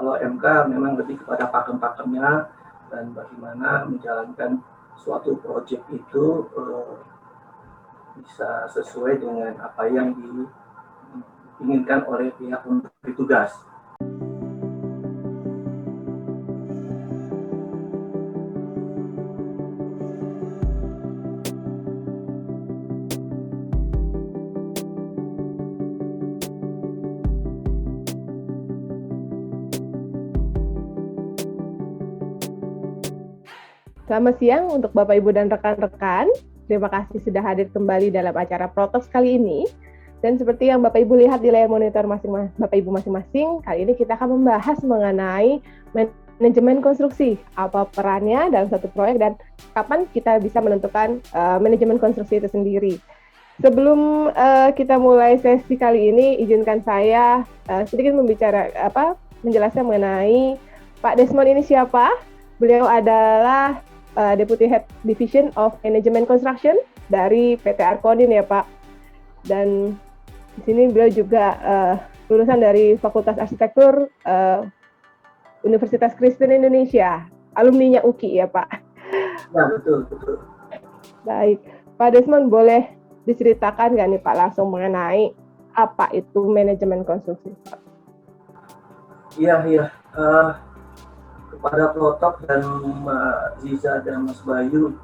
Kalau MK memang lebih kepada pakem-pakemnya dan bagaimana menjalankan suatu proyek itu bisa sesuai dengan apa yang diinginkan oleh pihak pemberi tugas. Selamat siang untuk Bapak, Ibu, dan rekan-rekan. Terima kasih sudah hadir kembali dalam acara Protoks kali ini. Dan seperti yang Bapak Ibu lihat di layar monitor Bapak Ibu masing-masing, kali ini kita akan membahas mengenai manajemen konstruksi. Apa perannya dalam satu proyek dan kapan kita bisa menentukan manajemen konstruksi itu sendiri. Sebelum kita mulai sesi kali ini, izinkan saya sedikit menjelaskan mengenai Pak Desmond ini siapa. Beliau adalah Deputy Head Division of Management Construction dari PT Arkodin ya Pak. Dan di sini beliau juga lulusan dari Fakultas Arsitektur Universitas Kristen Indonesia, alumninya UKI ya Pak. Ya betul. Baik, Pak Desmond boleh diceritakan nggak nih Pak langsung mengenai apa itu manajemen konstruksi? Iya. Kepada Protok dan Mbak Ziza dan Mas Bayu,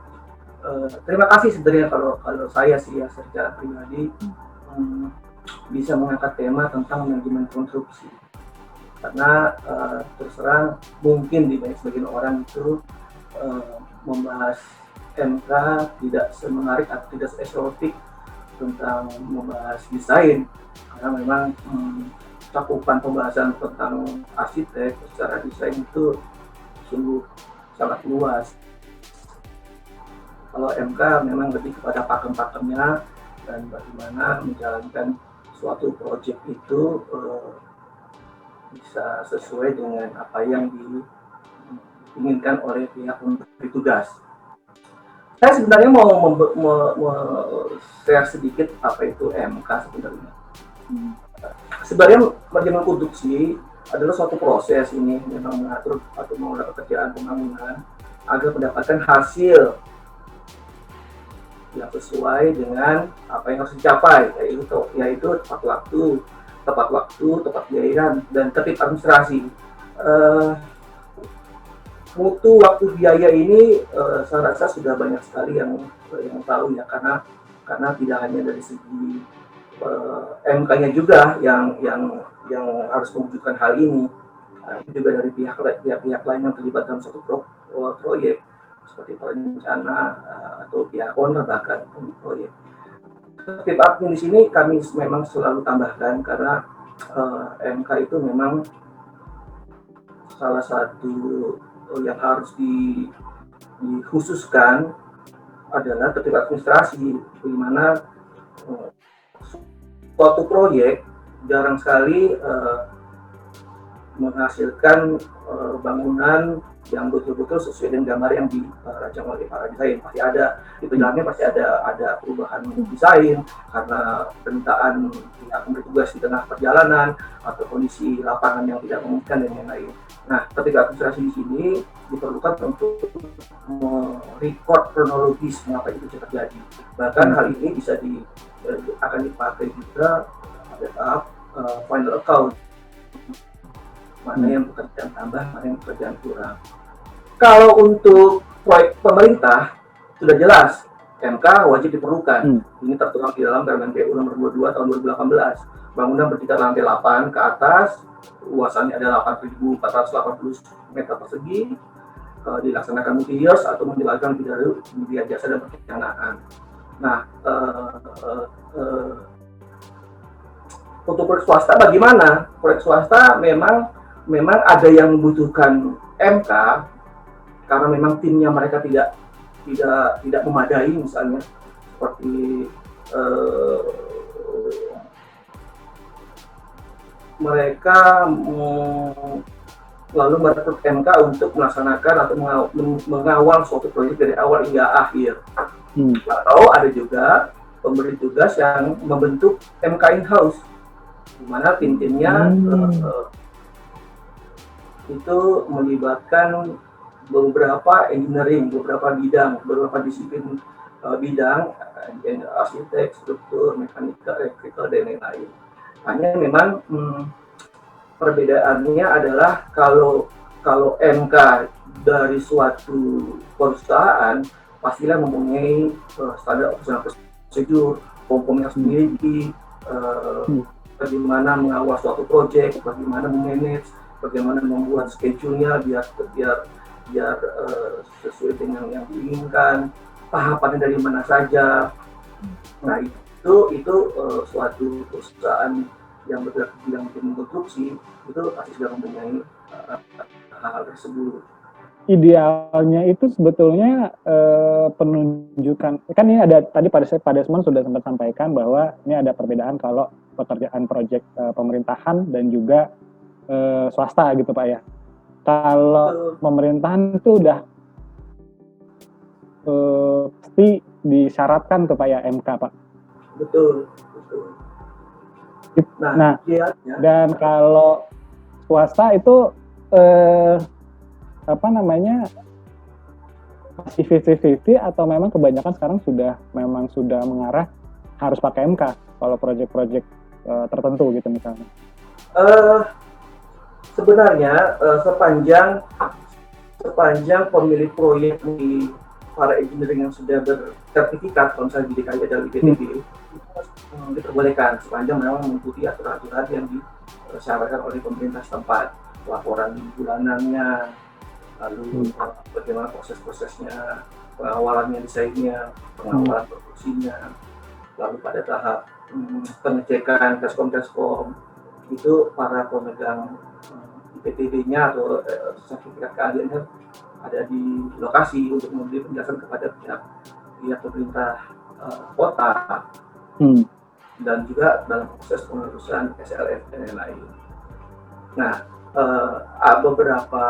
terima kasih sebenarnya kalau saya sih ya secara pribadi bisa mengangkat tema tentang manajemen konstruksi, karena terus terang mungkin di banyak sebagian orang itu membahas MK tidak semenarik atau tidak eksotik tentang membahas desain, karena memang cakupan pembahasan tentang arsitek secara desain itu sungguh sangat luas. Kalau MK memang lebih kepada pakem-pakemnya dan bagaimana menjalankan suatu proyek itu bisa sesuai dengan apa yang diinginkan oleh pihak pemberi tugas. Saya sebenarnya mau share sedikit apa itu MK sebenarnya. Sebenarnya manajemen konstruksi adalah suatu proses ini memang mengatur atau mengelola pekerjaan pembangunan agar mendapatkan hasil yang sesuai dengan apa yang harus dicapai, yaitu tepat waktu, tepat biaya dan tertib administrasi. Mutu waktu biaya ini saya rasa sudah banyak sekali yang tahu ya, karena tidak hanya dari segi MK-nya juga yang harus mewujudkan hal ini, juga dari pihak lain yang terlibat dalam suatu proyek seperti perencana atau pihak owner bahkan proyek. Tertib admin di sini kami memang selalu tambahkan karena MK itu memang salah satu yang harus dikhususkan adalah tertib administrasi, di mana suatu proyek jarang sekali menghasilkan bangunan yang betul-betul sesuai dengan gambar yang dirancang oleh para desain. Pasti ada di perjalanannya, pasti ada perubahan desain karena permintaan pihak pemberi tugas di tengah perjalanan atau kondisi lapangan yang tidak memungkinkan dan lain-lain. Nah, ketika administrasi di sini diperlukan untuk merecord kronologis mengapa itu terjadi. Bahkan hal ini bisa akan dipakai juga pada tahap final account, mana yang pekerjaan tambah, mana yang pekerjaan kurang. Kalau untuk proyek pemerintah sudah jelas MK wajib diperlukan. Ini tertuang di dalam Permen PU nomor 22 tahun 2018. Bangunan bertingkat lantai 8 ke atas, luasannya ada 8.480 meter persegi, dilaksanakan multi-years atau menjalankan biaya jasa dan perencanaan. Nah, untuk proyek swasta bagaimana? Proyek swasta memang ada yang membutuhkan MK karena memang timnya mereka tidak memadai, misalnya seperti mereka lalu merekrut MK untuk melaksanakan atau mengawal suatu proyek dari awal hingga akhir. Atau ada juga pemberi tugas yang membentuk MK in-house, di mana tim-timnya itu melibatkan beberapa engineering, beberapa bidang, beberapa disiplin bidang, arsitek, struktur, mekanika, elektrikal, dan lain-lain. Hanya memang perbedaannya adalah kalau MK dari suatu perusahaan pastilah mempunyai standar operasional prosedur, form yang harus dimiliki, bagaimana mengawal suatu proyek, bagaimana memanage, bagaimana membuat schedule-nya biar sesuai dengan yang diinginkan, tahapannya dari mana saja. Nah itu suatu perusahaan yang bergerak di bidang konstruksi itu pasti sudah mempunyai hal tersebut. Idealnya itu sebetulnya penunjukan, kan ini ada tadi Pak Desmond sudah sempat sampaikan bahwa ini ada perbedaan kalau pekerjaan proyek pemerintahan dan juga swasta gitu Pak ya. Kalau pemerintahan itu udah pasti disyaratkan tuh Pak ya MK Pak. Betul. Nah ya. Dan kalau swasta itu masih 50-50 atau memang kebanyakan sekarang sudah mengarah harus pakai MK kalau proyek-proyek tertentu gitu misalnya? Sebenarnya sepanjang pemilik proyek di para engineering yang sudah bersertifikat, kalau misalnya di DKI ada IPTB, diperbolehkan sepanjang memang mengikuti aturan-aturan yang disyaratkan oleh pemerintah setempat, laporan bulanannya, lalu bagaimana proses-prosesnya, pengawalannya, desainnya, pengawalan produksinya, lalu pada tahap pengecekan teskom itu para pemegang IPTB-nya atau sertifikat keahliannya ada di lokasi untuk memberi penjelasan kepada pihak pemerintah kota dan juga dalam proses pengurusan SLF dan lain-lain. Nah, beberapa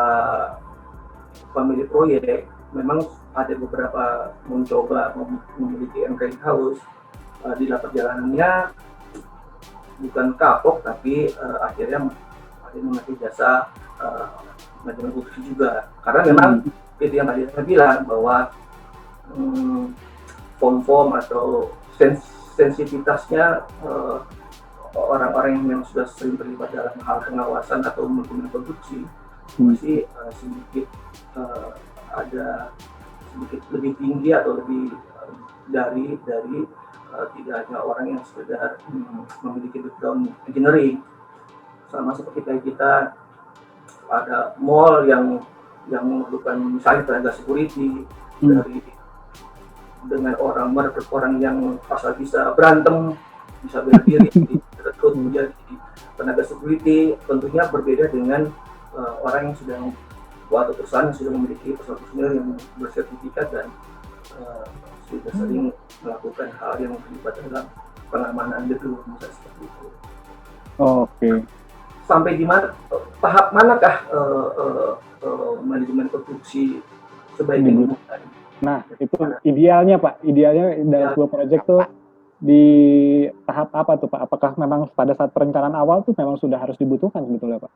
pemilik proyek memang ada beberapa mencoba memiliki MK in-house, di dalam perjalanannya bukan kapok tapi akhirnya memakai jasa manajemen produksi juga, karena memang itu yang tadi saya bilang bahwa form atau sensitivitasnya orang-orang yang sudah sering terlibat dalam hal pengawasan atau manajemen produksi masih sedikit ada sedikit lebih tinggi atau lebih dari tidak hanya orang yang sekedar memiliki background engineering. Sama seperti kayak kita ada mall yang memerlukan misalnya tenaga security dengan orang yang asal bisa berantem, bisa bela diri, rekrut menjadi tenaga security, tentunya berbeda dengan orang yang sudah atau perusahaan yang sudah memiliki personil yang bersertifikat dan sudah sering melakukan hal yang terlibat dalam pengamanan gedung misalnya seperti itu. Oke. Sampai di mana tahap manakah manajemen produksi sebaiknya dimulai? Nah, itu idealnya Pak. Idealnya dalam sebuah proyek tuh di tahap apa tuh Pak? Apakah memang pada saat perencanaan awal tuh memang sudah harus dibutuhkan sebetulnya Pak?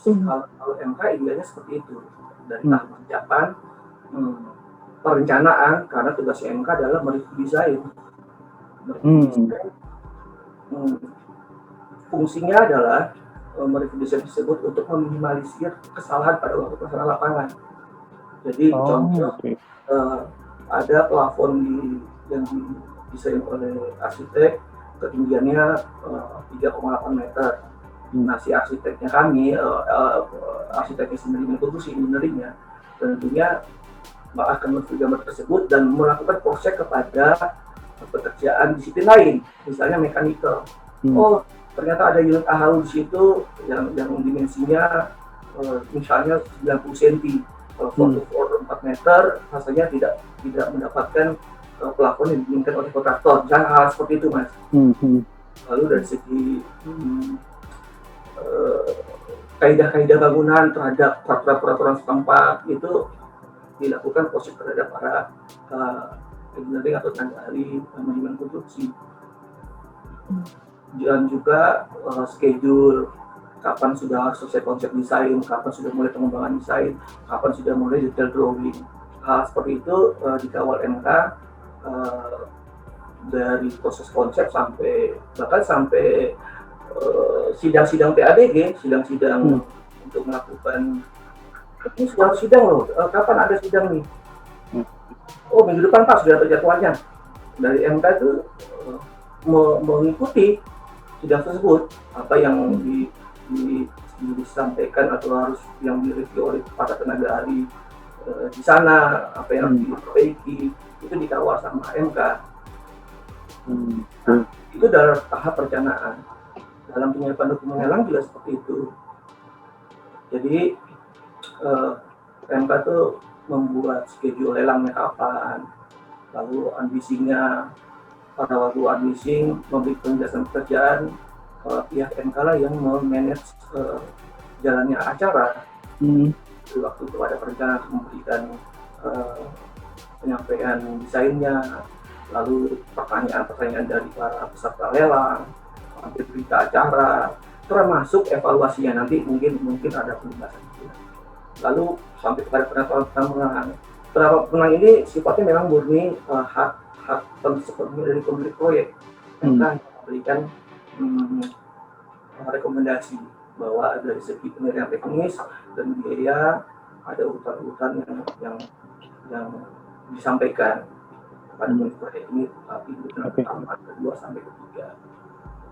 Kalau MK idealnya seperti itu. Dari tahap persiapan, perencanaan, karena tugas MK adalah mereview desain. Fungsinya adalah mereview desain tersebut untuk meminimalisir kesalahan pada waktu pelaksanaan lapangan. Jadi contoh ada plafon yang didesain oleh arsitek, ketinggiannya 3,8 meter. Nah, si arsiteknya kami, arsiteknya sendiri mengurusi engineering-nya, tentunya akan mereview gambar tersebut dan melakukan cross check kepada pekerjaan disiplin lain, misalnya mekanikal. Oh, ternyata ada unit AHU di situ yang dimensinya misalnya 90 cm, kalau 4 meter rasanya tidak mendapatkan plafon yang diinginkan oleh kontraktor, misalnya hal seperti itu Mas. Lalu dari segi kaidah-kaidah bangunan terhadap peraturan setempat itu dilakukan proses terhadap para engineering atau tenaga ahli manajemen konstruksi. Dan juga schedule kapan sudah selesai konsep desain, kapan sudah mulai pengembangan desain, kapan sudah mulai detail drawing. Hal seperti itu dikawal MK dari proses konsep bahkan sampai sidang-sidang PADG, sidang-sidang untuk melakukan ini sudah sidang loh, kapan ada sidang nih? Oh, minggu depan Pak sudah ada jadwalnya. Dari MK itu mengikuti sidang tersebut, apa yang disampaikan atau harus yang direview oleh para tenaga ahli di sana, apa yang harus diperbaiki, itu dikawal sama MK. Nah, itu dalam tahap perencanaan. Dalam penyiapan dokumen lelang juga seperti itu. Jadi MK itu membuat schedule lelangnya kapan, lalu unleashing-nya, pada waktu unleashing memberi penjelasan pekerjaan, pihak MK lah yang memanage jalannya acara. Waktu itu ada perencanaan untuk memberikan penyampaian desainnya, lalu pertanyaan-pertanyaan dari para peserta lelang, hampir berita acara, termasuk evaluasinya nanti mungkin ada pembahasan itu. Lalu sampai kepada penentuan pemenang ini sifatnya memang murni hak sepenuhnya dari pemilik proyek. Mereka memberikan rekomendasi bahwa dari segi penilaian teknis dan biaya ada urutan-urutan yang disampaikan pada pemilik proyek ini, tapi urutan pertama, kedua sampai ketiga.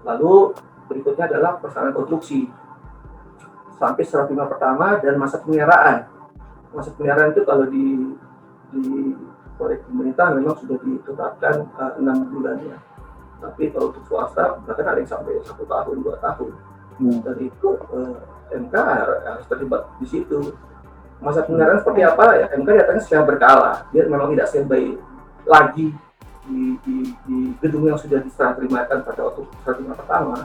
Lalu berikutnya adalah pelaksanaan konstruksi sampai serah terima pertama dan masa penyeraan. Masa penyeraan itu kalau di proyek pemerintah memang sudah ditetapkan 6 bulan ya. Tapi kalau untuk swasta bahkan ada yang sampai 1 tahun, 2 tahun. Dan itu MK harus terlibat di situ. Masa penyelenggaraan seperti apa ya? MK datangnya secara berkala. Dia memang tidak standby lagi di gedung yang sudah diserah terimakan pada waktu serah terima pertama,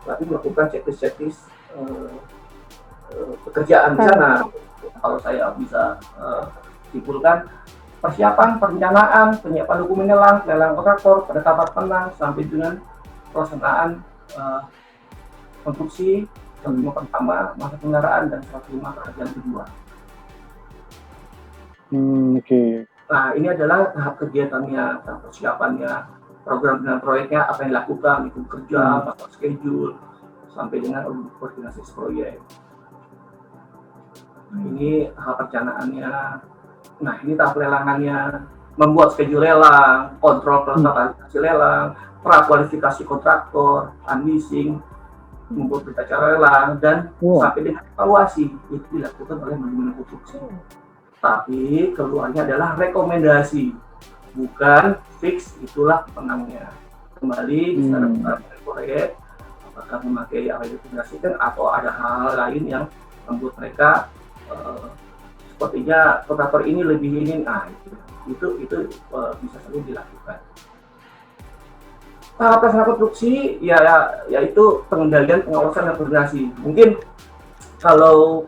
tapi melakukan checklist pekerjaan di sana. Kalau saya bisa simpulkan, persiapan, perencanaan, penyiapan dokumen lelang kontraktor, penetapan penang, sampai dengan pelaksanaan konstruksi, serah terima pertama, masa penyelenggaraan, dan serah terima pekerjaan kedua. Nah, ini adalah tahap kegiatannya, tahap persiapannya, program dengan proyeknya, apa yang dilakukan, itu kerja, masa schedule, sampai dengan koordinasi proyek. Nah, ini tahap perencanaannya. Nah, ini tahap lelangannya, membuat schedule lelang, kontrol pelaksanaan lelang, prakualifikasi kontraktor, unleashing, membuat berita acara lelang, dan sampai dengan evaluasi. Itu dilakukan oleh manajemen konstruksi. Tapi keluarnya adalah rekomendasi, bukan fix itulah pemenangnya. Kembali secara proyek, apakah memakai yang direkomendasikan atau ada hal lain yang membuat mereka sepertinya kontraktor ini lebih ini, nah itu bisa saja dilakukan. Tahap pelaksanaan konstruksi yaitu pengendalian, pengawasan, dan koordinasi. Mungkin kalau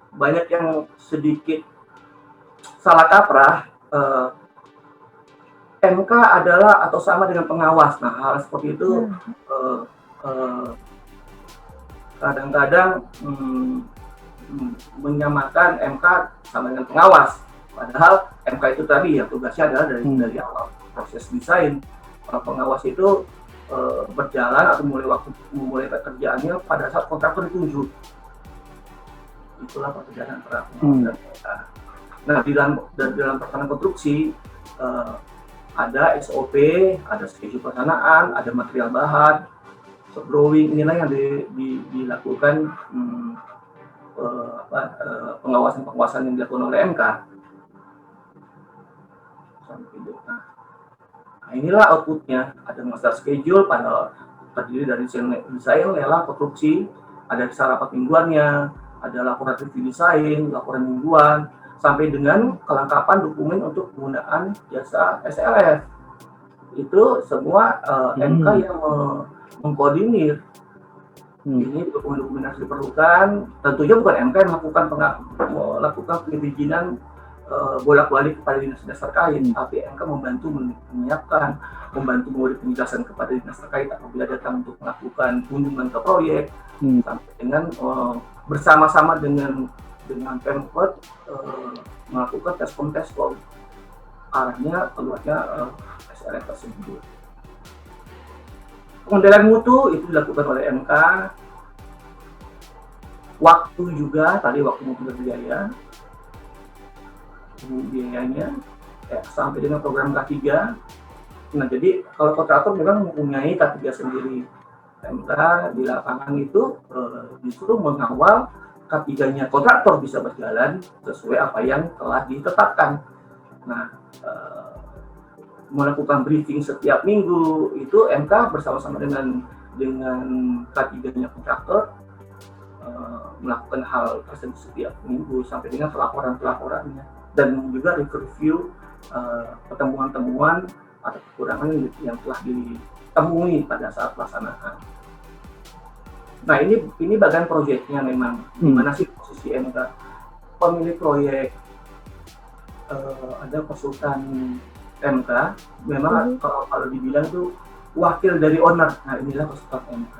banyak yang sedikit salah kaprah, MK adalah atau sama dengan pengawas. Nah, hal seperti itu kadang-kadang menyamakan MK sama dengan pengawas. Padahal MK itu tadi ya tugasnya adalah dari awal proses desain. Pengawas itu berjalan atau memulai pekerjaannya pada saat kontraktor ditunjuk. Itulah pekerjaan pengawas. Nah, di dalam pelaksanaan konstruksi ada SOP, ada schedule pelaksanaan, ada material bahan, drawing, inilah yang dilakukan pengawasan yang dilakukan oleh MK. Nah, inilah outputnya. Ada master schedule pada terdiri dari desain, lelang, konstruksi, ada rapat mingguannya, ada laporan review desain, laporan mingguan, sampai dengan kelengkapan dokumen untuk penggunaan jasa SLF. Itu semua MK yang mengkoordinir. Ini dokumen-dokumen yang diperlukan. Tentunya bukan MK yang melakukan perizinan bolak-balik kepada dinas-dinas terkait, tapi MK membantu menyiapkan, membantu memberi penjelasan kepada dinas terkait apabila datang untuk melakukan kunjungan ke proyek, sampai dengan bersama-sama dengan Pemkot melakukan tes-kom arahnya keluarnya SRF tersebut. Pengendalian mutu itu dilakukan oleh MK. Waktu juga, tadi waktu mutu berbiaya, biayanya sampai dengan program K3. Nah, jadi kalau kontraktor memang mempunyai K3 sendiri. MK di lapangan itu justru mengawal K3-nya kontraktor bisa berjalan sesuai apa yang telah ditetapkan. Nah, melakukan briefing setiap minggu itu MK bersama-sama dengan K3-nya kontraktor melakukan hal tersebut setiap minggu sampai dengan pelaporan-pelaporannya, dan juga review pertemuan-temuan atau kekurangan yang telah ditemui pada saat pelaksanaan. Nah, ini bagian proyeknya memang gimana sih posisi MK pemilik proyek, ada konsultan MK memang kalau dibilang itu wakil dari owner. Nah, inilah konsultan MK.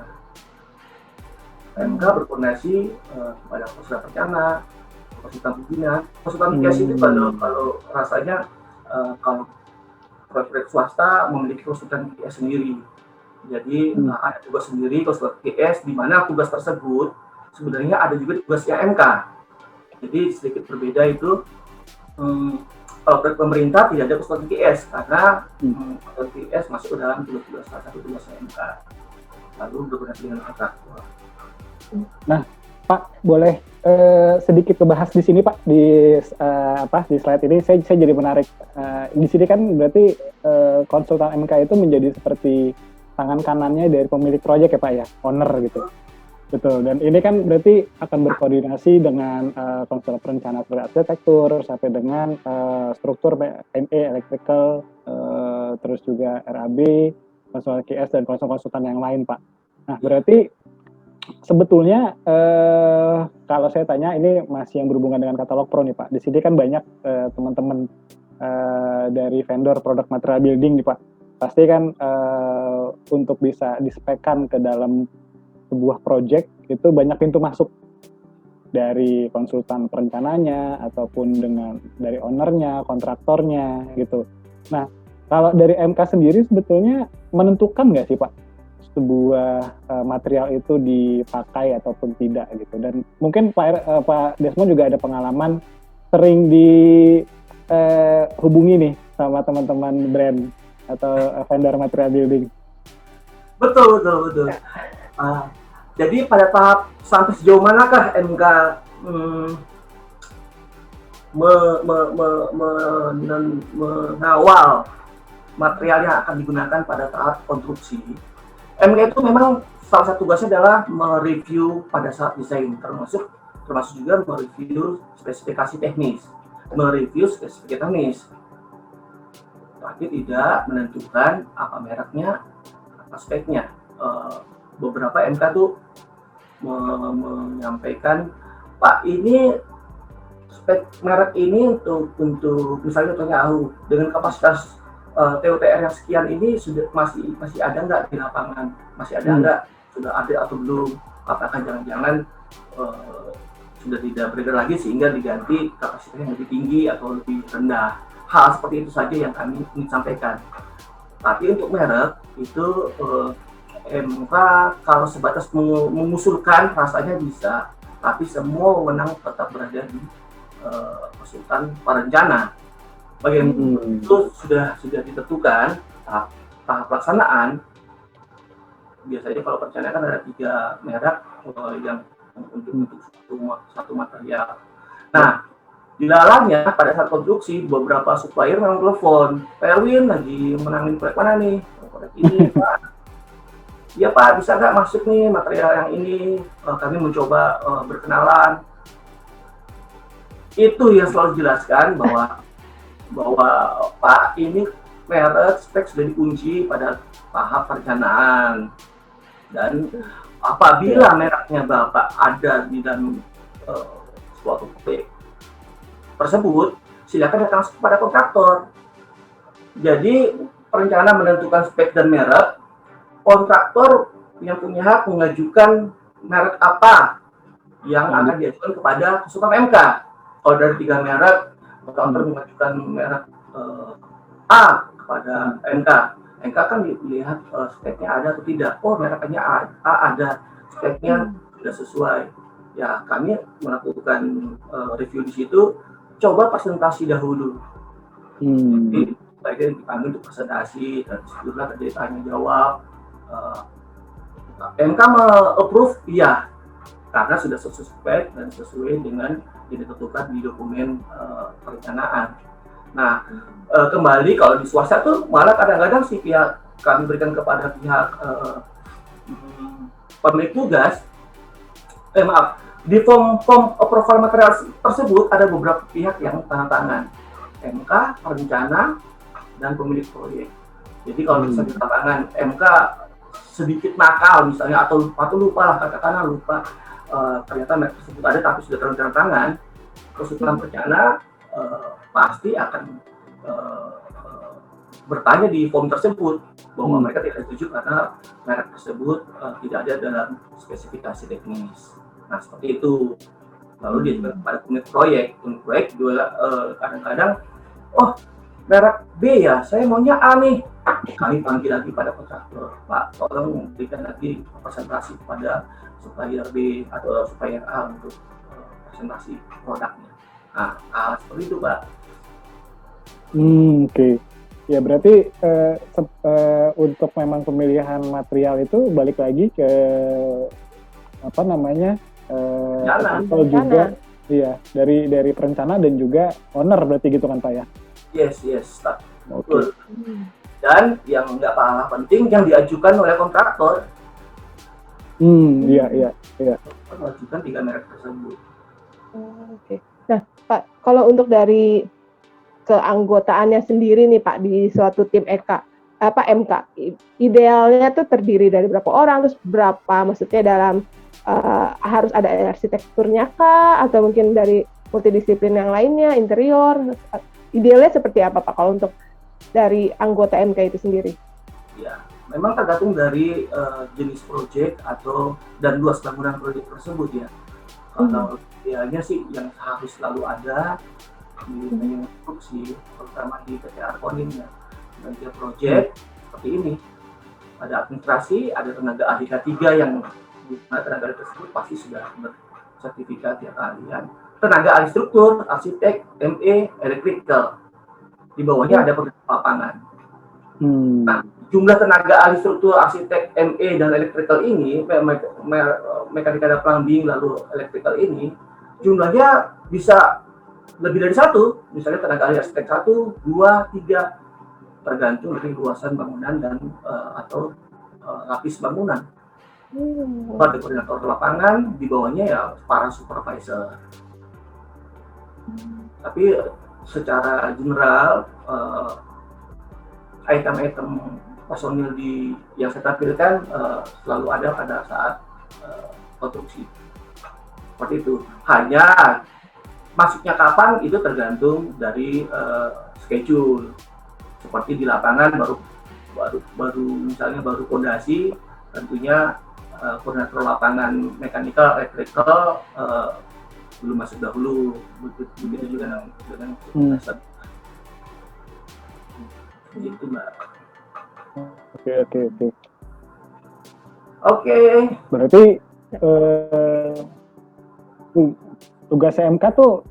MK berkoordinasi kepada konsultan perencana, konsultan pembina, konsultan migas itu kalau rasanya kalau proyek swasta memiliki konsultan PKS sendiri. Jadi ada tugas sendiri konsultan PKS, di mana tugas tersebut sebenarnya ada juga tugasnya MK. Jadi sedikit berbeda itu, kalau proyek pemerintah tidak ada konsultan PKS karena konsultan PKS masuk dalam tugas salah satu tugasnya MK. Lalu berkoordinasi dengan kontraktor. Nah, Pak, boleh sedikit kebahas di sini, Pak, di slide ini saya jadi menarik. Di sini kan berarti konsultan MK itu menjadi seperti tangan kanannya dari pemilik proyek ya, Pak ya, owner gitu. Betul. Dan ini kan berarti akan berkoordinasi dengan konsultan perencana arsitektur sampai dengan struktur ME electrical, terus juga RAB, konsultan KS dan konsultan yang lain, Pak. Nah, berarti sebetulnya kalau saya tanya ini masih yang berhubungan dengan katalog pro nih, Pak. Di sini kan banyak teman-teman dari vendor produk material building nih, Pak. Pasti kan untuk bisa dispekkan ke dalam sebuah project itu banyak pintu masuk dari konsultan perencananya ataupun dari ownernya, kontraktornya gitu. Nah, kalau dari MK sendiri sebetulnya menentukan nggak sih, Pak, sebuah material itu dipakai ataupun tidak gitu? Dan mungkin Pak Desmond juga ada pengalaman sering dihubungi nih sama teman-teman brand atau vendor material building. Betul. Jadi pada tahap sampai sejauh manakah MK mengawal material yang akan digunakan pada tahap konstruksi? MK itu memang salah satu tugasnya adalah mereview pada saat desain, termasuk juga mereview spesifikasi teknis, tapi tidak menentukan apa mereknya, apa speknya. Beberapa MK tuh menyampaikan, Pak, ini spek merek ini untuk misalnya contohnya AHU dengan kapasitas TUTR yang sekian ini sudah masih ada nggak di lapangan, masih ada nggak, sudah ada atau belum, apakah jangan-jangan sudah tidak beredar lagi sehingga diganti kapasitasnya yang lebih tinggi atau lebih rendah. Hal seperti itu saja yang kami ingin sampaikan. Tapi untuk merek itu MK kalau sebatas mengusulkan rasanya bisa, tapi semua wewenang tetap berada di konsultan perencana. Bagian itu sudah ditentukan tahap pelaksanaan. Biasanya kalau perencanaan kan ada 3 merek yang untuk satu material. Nah, di dalamnya pada saat konstruksi beberapa supplier memang telepon, Pak Erwin lagi menangin proyek mana nih? Proyek ini, Pak. Iya, Pak, bisa nggak masuk nih material yang ini? Kami mencoba berkenalan. Itu yang selalu dijelaskan bahwa Pak, ini merek spek sudah dikunci pada tahap perencanaan, dan apabila mereknya Bapak ada di dalam suatu proyek tersebut, silakan datang kepada kontraktor. Jadi perencana menentukan spek dan merek, kontraktor yang punya hak mengajukan merek apa yang akan diajukan kepada konsultan MK. Kalau dari 3 merek, kontraktor mengajukan merek A kepada MK. MK kan dilihat speknya ada atau tidak. Oh, mereknya A ada, speknya sudah sesuai. Ya, kami melakukan review di situ, coba presentasi dahulu. Jadi, baiknya dipanggil untuk presentasi dan setelah terjadi tanya jawab. MK approve, iya, karena sudah sesuai dan sesuai dengan yang ditentukan di dokumen perencanaan. Nah, kembali kalau di swasta tuh malah kadang-kadang si pihak kami berikan kepada pihak pemilik tugas, di form approval material tersebut ada beberapa pihak yang tanda tangan, MK, perencana, dan pemilik proyek. Jadi kalau misalnya tanda tangan MK sedikit nakal misalnya atau lupa lah, katakanlah lupa, ternyata merek tersebut ada tapi sudah tanda tangan, konsultan perencana pasti akan bertanya di form tersebut bahwa mereka tidak setuju karena merek tersebut tidak ada dalam spesifikasi teknis. Nah, seperti itu. Lalu dia juga kepada pemilik proyek juga kadang-kadang, oh merek B ya, saya maunya A nih. Kami panggil lagi pada kontraktor, Pak, tolong berikan lagi presentasi kepada supplier B atau supplier A untuk presentasi produknya. Nah, seperti itu, Pak. Oke. Ya berarti untuk memang pemilihan material itu balik lagi ke apa namanya atau juga iya dari perencana dan juga owner berarti gitu kan Pak ya? Yes, betul. Dan yang nggak kalah penting yang diajukan oleh kontraktor. Iya. Mengajukan 3 merek tersebut. Oke. Nah, Pak, kalau untuk dari keanggotaannya sendiri nih Pak di suatu tim MK, idealnya tuh terdiri dari berapa orang, terus berapa maksudnya dalam harus ada arsitekturnya kah, atau mungkin dari multidisiplin yang lainnya, interior, idealnya seperti apa Pak kalau untuk dari anggota MK itu sendiri? Ya, memang tergantung dari jenis proyek dan luas bangunan proyek tersebut ya. Kalau idealnya sih yang harus selalu ada di instruksi, terutama di PT Arkonim ya, bagian proyek seperti ini. Ada administrasi, ada tenaga ahli K3 yang tenaga ahli tersebut pasti sudah bersertifikat ya keahlian. Tenaga ahli struktur, arsitek, ME, electrical. Di bawahnya ada pekerja lapangan. Nah, jumlah tenaga ahli struktur, arsitek, ME, dan electrical ini, mekanika dan plumbing, lalu electrical ini, jumlahnya bisa lebih dari 1, misalnya tenaga ahli arsitek 1, 2, 3, tergantung dari luasan bangunan dan atau lapis bangunan. Ada koordinator lapangan, di bawahnya ya para supervisor. Tapi secara general item-item personil yang saya tampilkan selalu ada pada saat konstruksi. Seperti itu. Hanya masuknya kapan itu tergantung dari schedule. Seperti di lapangan baru misalnya baru fondasi, tentunya koordinator lapangan mekanikal, electrical belum masuk dahulu. Begitu juga dengan dasar. Gitu, Mbak. Oke. Berarti tugas MK tuh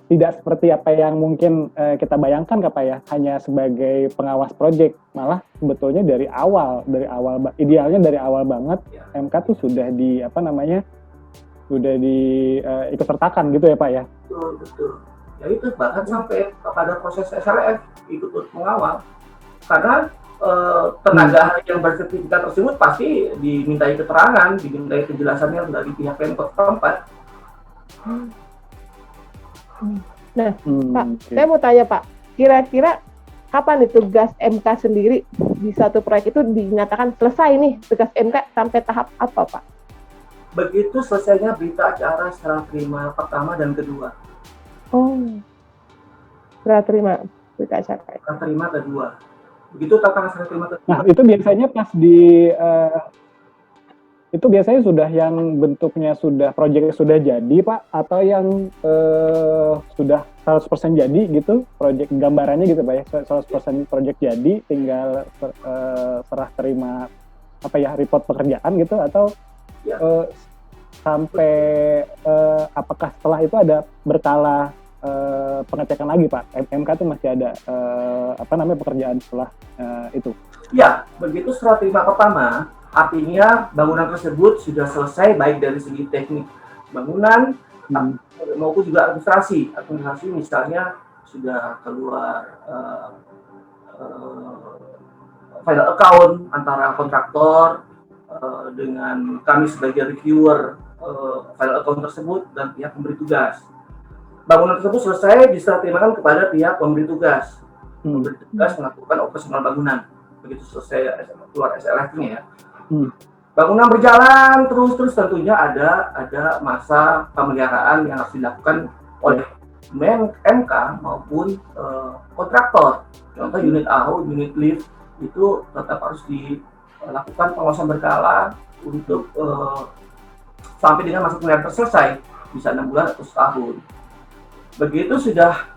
tidak seperti apa yang mungkin kita bayangkan Pak ya, hanya sebagai pengawas proyek, malah sebetulnya dari awal idealnya dari awal banget ya. MK tuh sudah ikut sertakan gitu ya Pak ya. Betul. Ya itu bahkan sampai kepada proses SLF ikut mengawal, karena tenaga yang bersertifikat tersebut pasti dimintai keterangan, dimintai penjelasannya dari pihak Pemkot tempat. Nah, Pak, saya mau tanya Pak, kira-kira kapan nih tugas MK sendiri di satu proyek itu dinyatakan selesai nih tugas MK sampai tahap apa Pak? Begitu selesainya berita acara serah terima pertama dan kedua. serah terima berita acara. serah terima kedua. Begitu tatanan serah terima kedua. Nah, itu biasanya pas di itu biasanya sudah yang bentuknya sudah proyeknya sudah jadi Pak, atau yang sudah 100% jadi gitu proyek gambarannya gitu Pak ya, 100% proyek jadi tinggal serah terima apa ya report pekerjaan gitu, atau Ya. Sampai apakah setelah itu ada berkala pengecekan lagi Pak? MK itu masih ada pekerjaan setelah itu? Ya, begitu serah terima pertama, artinya bangunan tersebut sudah selesai baik dari segi teknik bangunan maupun juga administrasi. Administrasi misalnya sudah keluar final account antara kontraktor dengan kami sebagai reviewer final account tersebut dan pihak pemberi tugas. Bangunan tersebut selesai diserah terimakan kepada pihak pemberi tugas. Pemberi tugas melakukan operasional bangunan. Begitu selesai keluar SLF-nya ya. Bangunan berjalan terus tentunya ada masa pemeliharaan yang harus dilakukan oleh MK maupun kontraktor. Contoh unit AHU, unit lift itu tetap harus dilakukan pengawasan berkala untuk sampai dengan masa pemeliharaan selesai, bisa 6 bulan atau setahun. Begitu sudah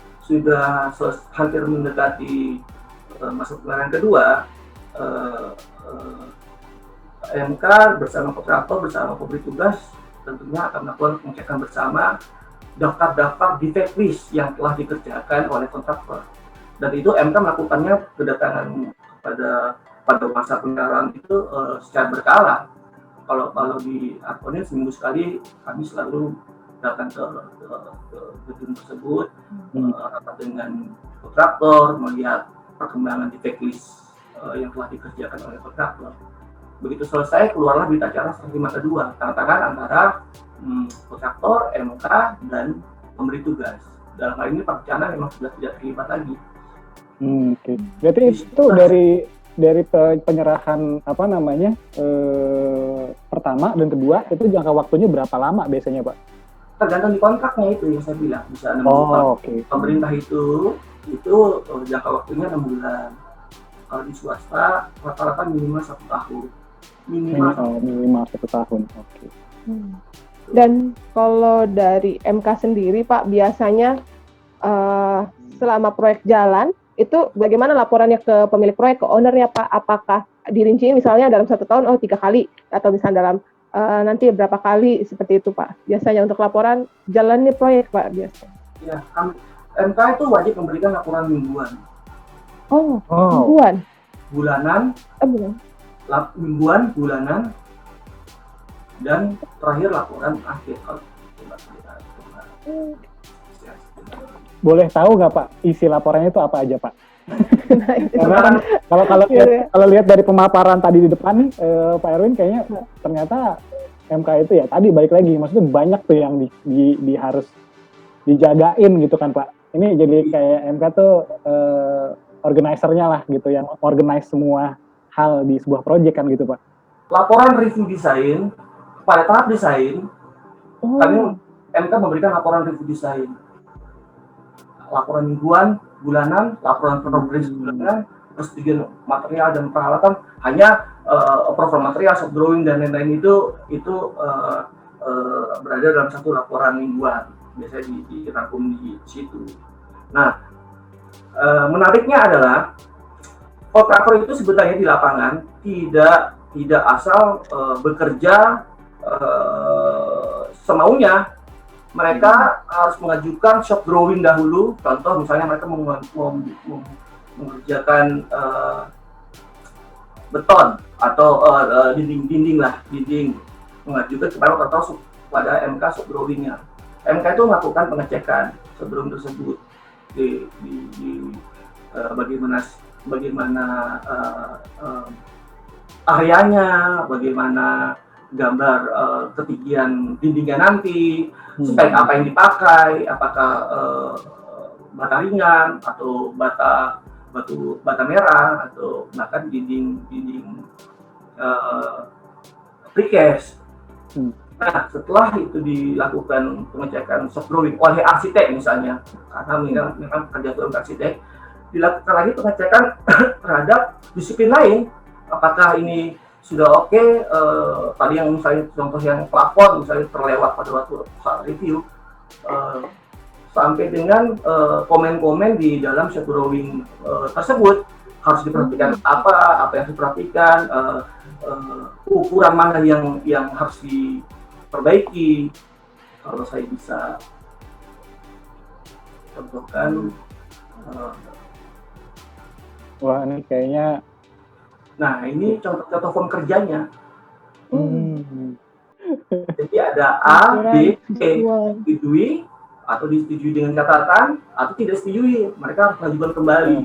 hampir mendekati masa pemeliharaan kedua, MK bersama kontraktor bersama pemberi tugas tentunya akan melakukan pengecekan bersama daftar-daftar defect list yang telah dikerjakan oleh kontraktor, dan itu MK melakukannya kedatangan pada masa pemeliharaan itu secara berkala. Kalau di Arkonin seminggu sekali kami selalu datang ke gedung tersebut, rapat dengan kontraktor, melihat perkembangan defect list yang telah dikerjakan oleh kontraktor. Begitu selesai, keluarlah berita acara serah terima kedua, tanda tangan antara kontraktor, MK, dan pemberi tugas. Dalam hal ini Pak Cana memang sudah tidak terlibat lagi. Oke. Berarti itu dari penyerahan pertama dan kedua itu jangka waktunya berapa lama biasanya Pak? Tergantung di kontraknya itu yang saya bilang, bisa 6 bulan. Okay. Pemerintah itu jangka waktunya 6 bulan. Kalau di swasta rata-rata minimal 1 tahun. Minimal 1 tahun. Oke. Dan kalau dari MK sendiri Pak, biasanya selama proyek jalan itu bagaimana laporannya ke pemilik proyek, ke ownernya Pak? Apakah dirinciin misalnya dalam 1 tahun 3 kali, atau misalnya dalam nanti berapa kali seperti itu Pak? Biasanya untuk laporan jalannya proyek Pak biasanya. Ya, MK itu wajib memberikan laporan mingguan. Mingguan? Bulanan. Bulan. Mingguan, bulanan, dan terakhir laporan akhir. Boleh tahu nggak Pak isi laporannya itu apa aja Pak? Nah, Karena kalau lihat dari pemaparan tadi di depan nih Pak Erwin, kayaknya ternyata MK itu ya tadi balik lagi, maksudnya banyak tuh yang di harus dijagain gitu kan Pak. Ini jadi kayak MK tuh organizer-nya lah gitu, yang organize semua hal di sebuah proyek kan gitu Pak. Laporan review desain pada tahap desain, kami MK memberikan laporan review desain. Laporan mingguan, bulanan, laporan progres bulanan, persetujuan material dan peralatan, hanya approval material, shop drawing dan lain-lain itu berada dalam satu laporan mingguan, biasanya dirangkum di situ. Nah, menariknya adalah kontraktor itu sebetulnya di lapangan tidak asal bekerja semaunya. Mereka harus mengajukan shop drawing dahulu. Contoh misalnya mereka mengerjakan beton atau dinding, mengajukan kepada kontraktor pada MK shop drawingnya. MK itu melakukan pengecekan shop drawing tersebut di bagaimana areanya, bagaimana gambar ketinggian dindingnya nanti, spek apa yang dipakai, apakah bata ringan atau bata merah atau bahkan dinding precast. Nah, setelah itu dilakukan pengecekan soft drawing oleh arsitek misalnya, karena memang kerja itu arsitek, dilakukan lagi pengecekan terhadap disiplin lain, apakah ini sudah oke, tadi yang misalnya contoh yang plafon misalnya terlewat pada waktu saat review, sampai dengan komen-komen di dalam soft drawing tersebut harus diperhatikan apa yang harus diperhatikan, ukuran mana yang harus diperbaiki. Kalau saya bisa contohkan, Wah, ini kayaknya. nah ini contoh form kerjanya. Jadi ada A, B, C, disetujui atau disetujui dengan catatan atau tidak disetujui, mereka harus mengajukan kembali.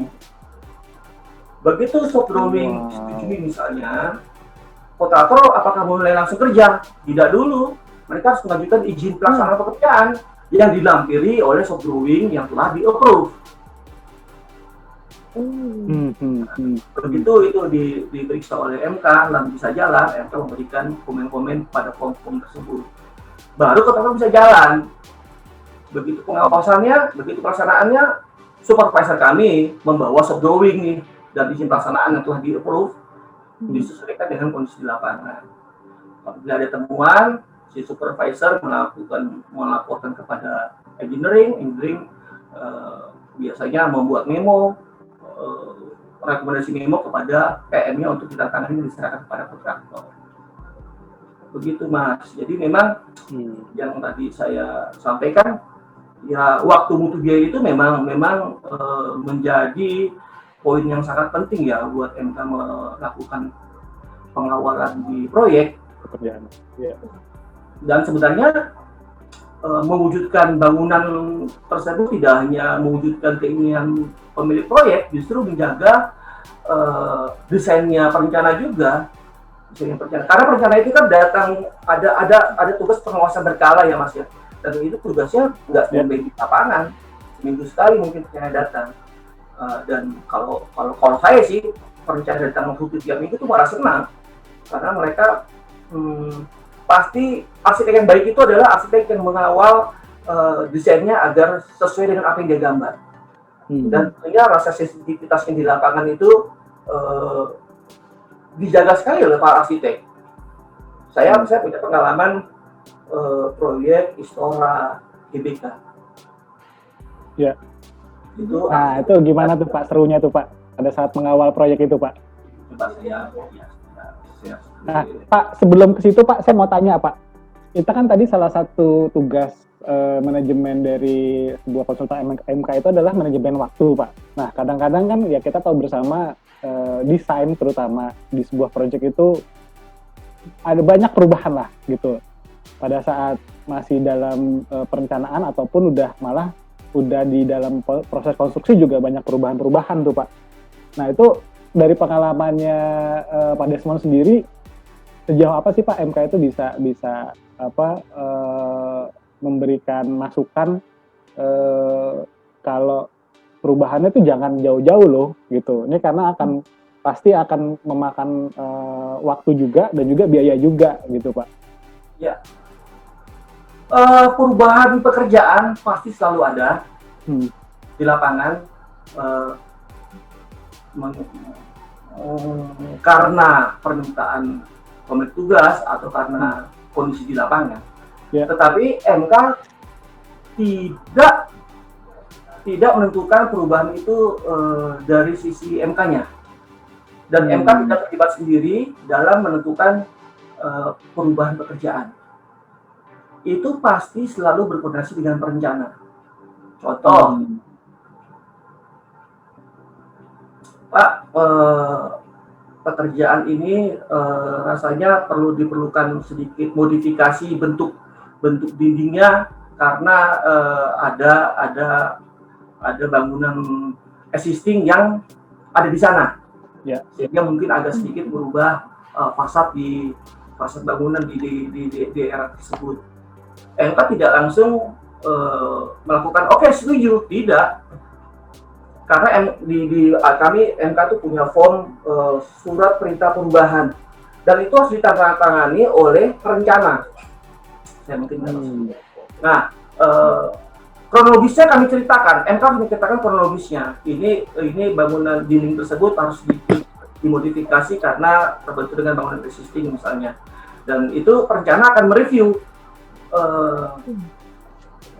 Begitu soft drawing disetujui misalnya, kontraktor apakah mulai langsung kerja? Tidak dulu, mereka harus mengajukan izin pelaksanaan pekerjaan yang dilampiri oleh soft drawing yang telah di-approve. Begitu itu diperiksa oleh MK, lalu bisa jalan, MK memberikan komen-komen pada form-form tersebut. Baru kontraktor bisa jalan. Begitu pengawasannya, begitu pelaksanaannya, supervisor kami membawa soft drawing nih dan izin pelaksanaan yang telah di-approve disesuaikan dengan kondisi di lapangan. Apabila ada temuan, si supervisor melaporkan kepada engineering biasanya membuat memo, rekomendasi memo kepada PM-nya untuk ditandatangani dan diserahkan kepada kontraktor. Begitu Mas. Jadi memang yang tadi saya sampaikan, ya waktu mutu biaya itu memang menjadi poin yang sangat penting ya buat MK melakukan pengawalan di proyek Pekerjaan. Yeah. Dan sebenarnya mewujudkan bangunan tersebut tidak hanya mewujudkan keinginan pemilik proyek, justru menjaga desainnya perencana juga. Karena perencana itu kan datang ada tugas pengawasan berkala ya Mas ya. Dan itu tugasnya nggak sampai di lapangan, seminggu sekali mungkin perencana datang. Dan kalau saya sih perencana datang waktu 3 minggu itu malah senang, karena mereka pasti arsitek yang baik itu adalah arsitek yang mengawal desainnya agar sesuai dengan apa yang dia gambar. Dan tentunya rasa sensitivitasnya di lapangan itu dijaga sekali oleh para arsitek. Saya punya pengalaman proyek Istora GBK. Ya. Itu gimana tuh Pak serunya tuh Pak pada saat mengawal proyek itu Pak? Nah Pak, sebelum ke situ Pak, saya mau tanya Pak, kita kan tadi salah satu tugas manajemen dari sebuah konsultan MK itu adalah manajemen waktu Pak. Nah kadang-kadang kan ya kita tahu bersama desain terutama di sebuah proyek itu ada banyak perubahan lah gitu pada saat masih dalam perencanaan ataupun udah di dalam proses konstruksi juga banyak perubahan-perubahan tuh Pak. Nah itu dari pengalamannya Pak Desmond sendiri, sejauh apa sih Pak MK itu bisa memberikan masukan kalau perubahannya itu jangan jauh-jauh loh gitu. Ini karena pasti akan memakan waktu juga dan juga biaya juga gitu Pak. Ya. Perubahan pekerjaan pasti selalu ada di lapangan karena permintaan pemilik tugas atau karena kondisi di lapangan. Tetapi MK tidak menentukan perubahan itu dari sisi MK-nya, dan MK tidak terlibat sendiri dalam menentukan perubahan pekerjaan. Itu pasti selalu berkoordinasi dengan perencana. Contoh, Pak, pekerjaan ini rasanya diperlukan sedikit modifikasi bentuk dindingnya karena ada bangunan existing yang ada di sana, sehingga mungkin agak sedikit berubah fasad bangunan di daerah tersebut. MK tidak langsung melakukan oke setuju, tidak, karena kami MK itu punya form surat perintah perubahan dan itu harus ditandatangani oleh perencana. saya mungkin Nah, kronologisnya kami ceritakan, MK harus menceritakan kronologisnya. Ini bangunan dinding tersebut harus dimodifikasi karena terbentur dengan bangunan existing misalnya. Dan itu perencana akan mereview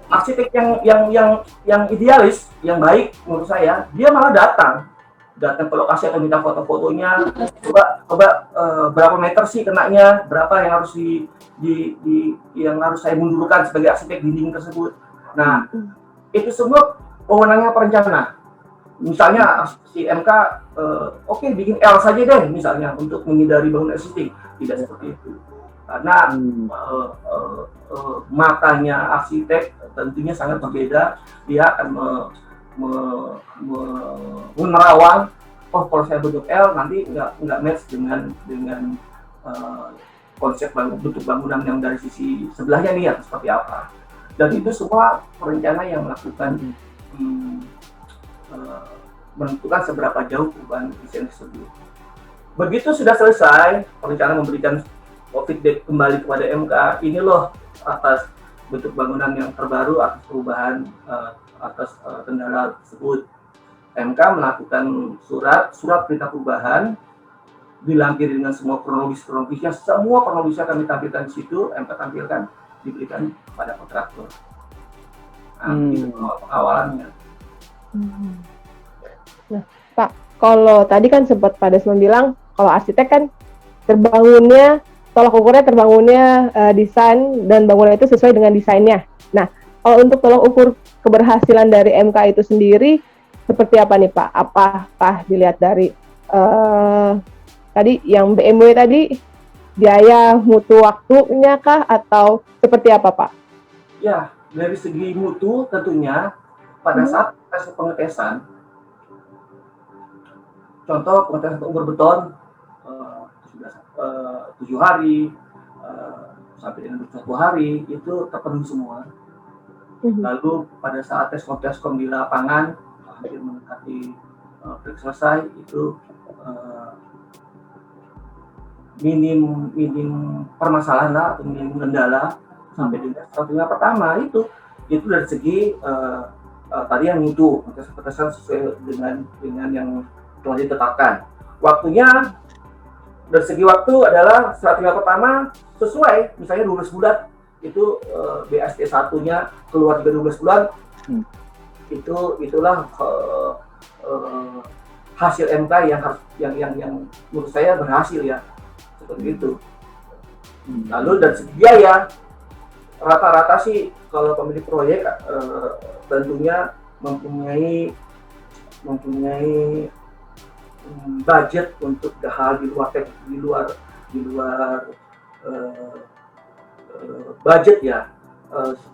arsitek yang idealis, yang baik menurut saya, dia malah datang ke lokasi atau minta foto-fotonya, coba berapa meter sih kenanya, berapa yang harus yang harus saya mundurkan sebagai arsitek dinding tersebut. Nah, itu semua wewenangnya perencana. Misalnya si MK, oke, bikin L saja deh misalnya untuk menghindari bangunan existing. Tidak seperti itu. Karena matanya arsitek tentunya sangat berbeda. Dia akan menerawang, kalau saya bentuk L nanti nggak match dengan konsep bentuk bangunan yang dari sisi sebelahnya nih seperti apa. Dan itu semua perencana yang melakukan menentukan seberapa jauh perubahan desain tersebut. Begitu sudah selesai, perencana memberikan feedback kembali kepada MK, ini loh atas bentuk bangunan yang terbaru, atas perubahan, atas kendala tersebut. MK melakukan surat perintah perubahan, dilampiri dengan semua kronologisnya, semua kronologisnya kami tampilkan di situ, MK tampilkan, diberikan pada kontraktor. Nah, itu awalannya. Nah, Pak, kalau tadi kan sempat Pak Desmond bilang, kalau arsitek kan tolak ukurnya terbangunnya desain dan bangunan itu sesuai dengan desainnya. Nah, kalau untuk tolak ukur keberhasilan dari MK itu sendiri seperti apa nih Pak? Apakah dilihat dari tadi yang BMW tadi biaya mutu waktunya kah atau seperti apa Pak? Ya, dari segi mutu tentunya pada saat tes pengetesan, contoh pengetesan ukur beton 7 hari sampai dengan 21 hari itu terpenuhi semua. Lalu pada saat tes di lapangan hampir mendekati selesai itu minim permasalahan lah atau minim kendala sampai dengan strategi pertama itu dari segi tadi yang mutu pengetesan sesuai dengan yang telah ditetapkan. Waktunya dari segi waktu adalah strategi pertama sesuai, misalnya 12 bulan itu BST 1-nya keluar juga 12 bulan. Itulah hasil MK yang menurut saya berhasil ya, seperti itu. Lalu dari segi biaya rata-rata sih kalau pemilik proyek tentunya mempunyai budget untuk hal di luar budget ya,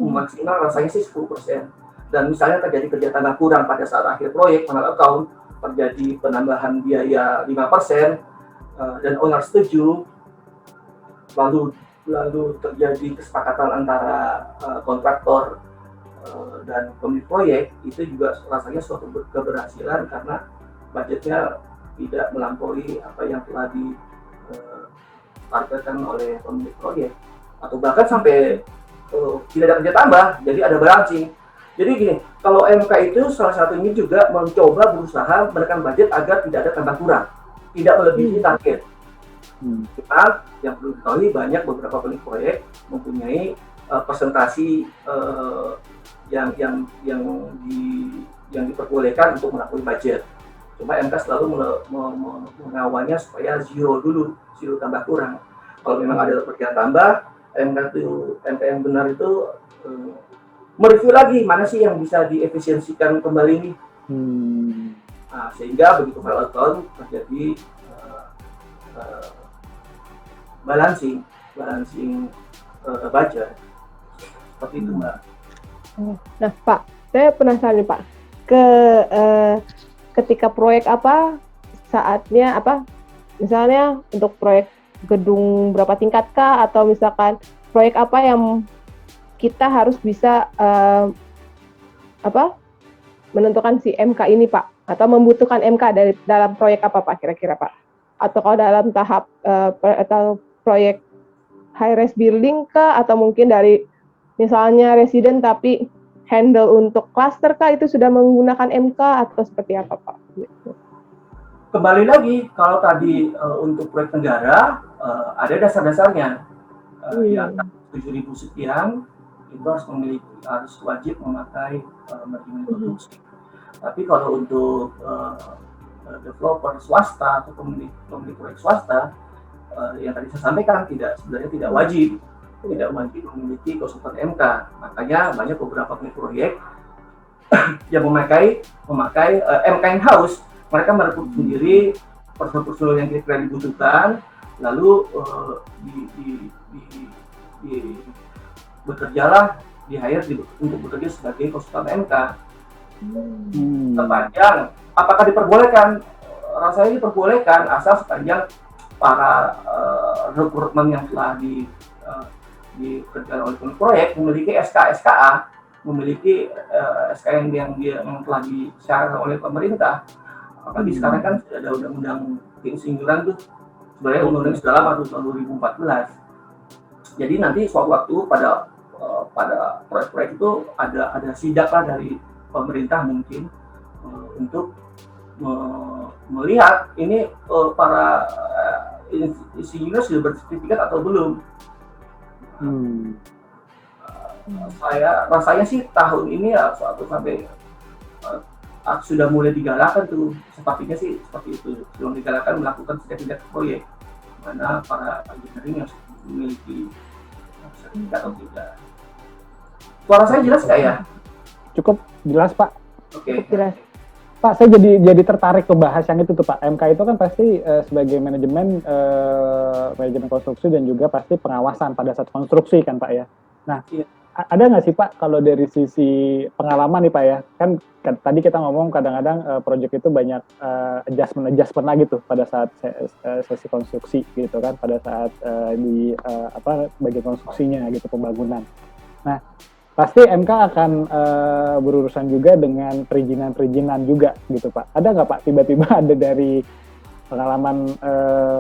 maksimal rasanya sih 10%. Dan misalnya terjadi kerja tanah kurang pada saat akhir proyek final account, terjadi penambahan biaya 5%, dan owner setuju, lalu terjadi kesepakatan antara kontraktor dan pemilik proyek, itu juga rasanya suatu keberhasilan karena budgetnya tidak melampaui apa yang telah ditargetkan oleh pemilik proyek, atau bahkan sampai tidak ada kerja tambah, jadi ada balancing. Jadi gini, kalau MK itu salah satunya juga mencoba berusaha menekan budget agar tidak ada tambah kurang, tidak melebihi target. Cuma yang perlu diketahui banyak beberapa pemilik proyek mempunyai presentasi yang diperbolehkan untuk melakukan budget. Cuma MK selalu mengawalnya supaya zero tambah kurang. Kalau memang ada pekerjaan tambah, MK yang benar itu mereview lagi mana sih yang bisa diefisiensikan kembali ini. Nah, sehingga begitu final account terjadi balancing budget seperti itu Mbak. Nah Pak, saya penasaran nih Pak, ketika proyek saatnya misalnya untuk proyek gedung berapa tingkat kah, atau misalkan proyek apa yang kita harus bisa menentukan si MK ini Pak, atau membutuhkan MK dalam proyek apa Pak kira-kira Pak, atau kalau dalam tahap atau proyek high-rise building kah, atau mungkin dari misalnya residen tapi handle untuk cluster kah, itu sudah menggunakan MK atau seperti apa Pak? Gitu. Kembali lagi, kalau tadi untuk proyek negara ada dasar-dasarnya. Di atas 7.000 sekian itu harus wajib memakai manajemen produksi. Tapi kalau untuk developer swasta atau pemilik proyek swasta, yang tadi saya sampaikan sebenarnya tidak wajib memiliki konsultan MK. Makanya banyak beberapa proyek yang memakai MK in-house. Mereka merekrut sendiri personel yang kira-kira dibutuhkan, lalu bekerjalah untuk bekerja sebagai konsultan MK. Sepanjang apakah diperbolehkan? Rasanya diperbolehkan asal sepanjang para rekrutmen yang telah dikerjakan oleh proyek memiliki SKA, memiliki SK yang telah disyaratkan oleh pemerintah. Apalagi sekarang kan sudah ada undang-undang keinsinyuran tuh, sebenarnya undang-undang sudah lama tuh, tahun 2014. Jadi nanti suatu waktu pada proyek-proyek itu ada sidak lah dari pemerintah mungkin untuk melihat ini para insinyur sudah bersertifikat atau belum. Rasanya sih tahun ini ya suatu sampai sudah mulai digalakan tuh, sepertinya sih seperti itu, sudah digalakan melakukan sidak proyek mana para engineering yang memiliki sertifikat atau tidak. Suara saya jelas nggak ya? Cukup jelas Pak. Oke. Jelas. Pak, saya jadi tertarik ke bahas yang itu tuh Pak. MK itu kan pasti sebagai manajemen konstruksi dan juga pasti pengawasan pada saat konstruksi kan Pak ya. Nah, iya. Ada nggak sih Pak kalau dari sisi pengalaman nih Pak ya, kan tadi kita ngomong kadang-kadang proyek itu banyak adjustment lagi tuh pada saat sesi konstruksi gitu kan, pada saat bagian konstruksinya gitu, pembangunan. Nah, pasti MK akan berurusan juga dengan perizinan juga gitu Pak. Ada nggak Pak tiba-tiba ada dari pengalaman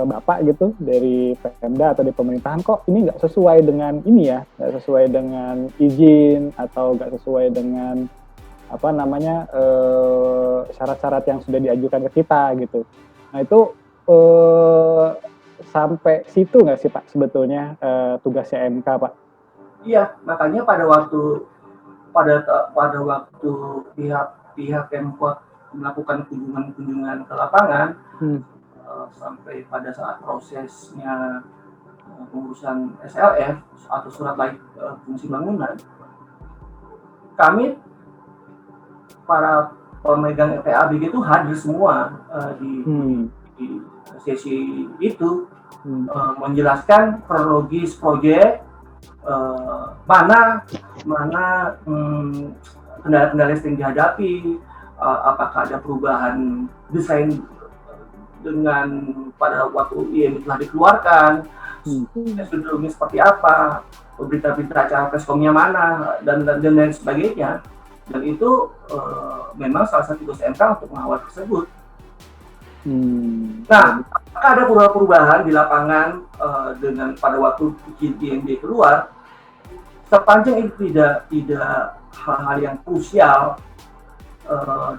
Bapak gitu dari Pemda atau dari pemerintahan, kok ini nggak sesuai dengan ini ya, nggak sesuai dengan izin atau nggak sesuai dengan syarat-syarat yang sudah diajukan ke kita gitu. Nah itu sampai situ nggak sih Pak sebetulnya tugasnya MK Pak? Iya, makanya pada waktu pihak Pemkot melakukan kunjungan ke lapangan, sampai pada saat prosesnya pengurusan SLF atau surat laik fungsi bangunan, kami para pemegang PABG itu hadir semua di sesi itu, menjelaskan kronologis proyek, mana kendala-kendala yang dihadapi, apakah ada perubahan desain dengan pada waktu IMB telah dikeluarkan, sebelumnya seperti apa, berita-berita acara preskomnya mana, dan lain sebagainya. Dan itu memang salah satu tugas MK untuk mengawal tersebut. Nah, apakah ada perubahan di lapangan dengan pada waktu IMB keluar? Sepanjang itu tidak hal-hal yang krusial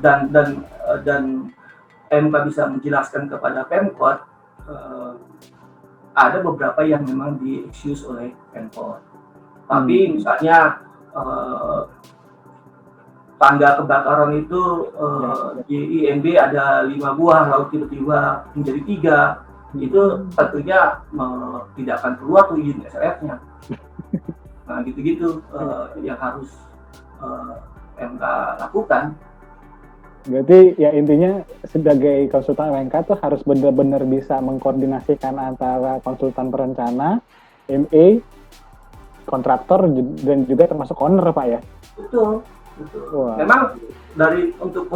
dan MK bisa menjelaskan kepada Pemkot, ada beberapa yang memang di-excuse oleh Pemkot. Tapi misalnya tangga kebakaran itu di IMB ada 5 buah, lalu tiba-tiba menjadi 3, itu tentunya tidak akan keluar tuh izin SLF-nya. Nah gitu-gitu yang harus MK lakukan. Berarti ya intinya sebagai konsultan MK tuh harus benar-benar bisa mengkoordinasikan antara konsultan perencana, MA, kontraktor dan juga termasuk owner Pak ya? Betul. Wow. Memang untuk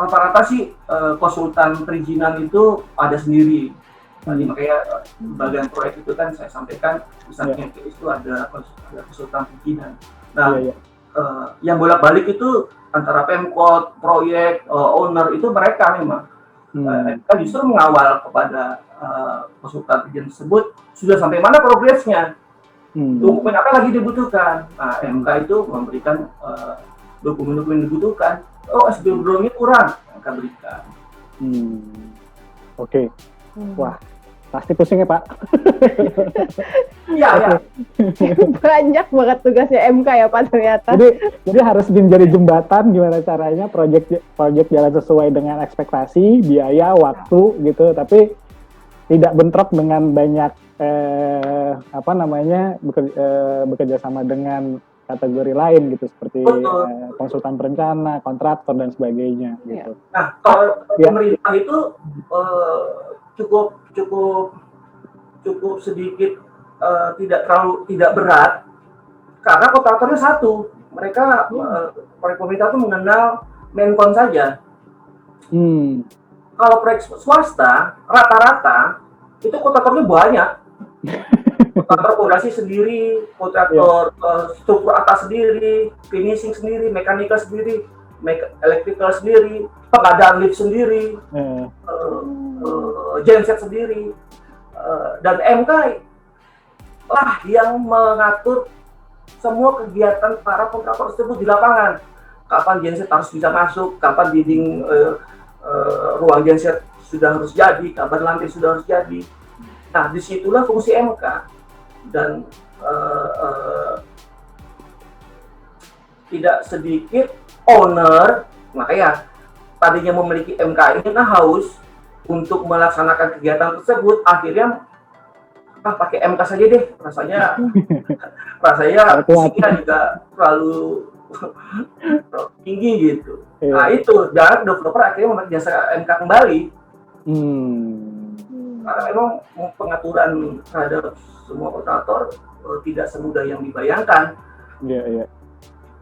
rata-rata sih konsultan perizinan itu ada sendiri. Tadi makanya bagian proyek itu kan saya sampaikan misalnya itu ada konsultan perizinan. Nah, yang bolak-balik itu antara Pemkot, proyek, owner itu mereka memang. MK justru mengawal kepada peserta ujian tersebut sudah sampai mana progresnya, dokumen apa lagi dibutuhkan. Nah, MK itu memberikan dokumen-dokumen yang dibutuhkan. Oh, SBM-nya kurang, MK berikan. Oke. Wah, pasti pusing ya Pak. Iya, ya. Banyak banget tugasnya MK ya Pak ternyata. Jadi harus menjadi jembatan gimana caranya proyek jalan sesuai dengan ekspektasi, biaya, waktu gitu, tapi tidak bentrok dengan banyak bekerja sama dengan kategori lain gitu seperti konsultan perencana, kontraktor dan sebagainya gitu. Nah, kalau pemerintah itu cukup sedikit tidak berat karena kontraktornya satu. Mereka pemerintah itu mengenal Menkon saja. Kalau proyek swasta rata-rata itu kontraktornya banyak. Kontraktor fondasi sendiri, kontraktor struktur atas sendiri, finishing sendiri, mekanikal sendiri, elektrikal sendiri, pengadaan lift sendiri, genset sendiri, dan MK lah yang mengatur semua kegiatan para kontraktor tersebut di lapangan. Kapan genset harus bisa masuk, kapan dinding ruang genset sudah harus jadi, kapan lantai sudah harus jadi. Nah, disitulah fungsi MK dan tidak sedikit owner, makanya tadinya memiliki MK ini in-house untuk melaksanakan kegiatan tersebut, akhirnya pakai MK saja deh, rasanya fisiknya juga terlalu tinggi gitu. Nah itu, dan developer akhirnya memakai jasa MK kembali. Karena memang pengaturan terhadap semua kontraktor tidak semudah yang dibayangkan.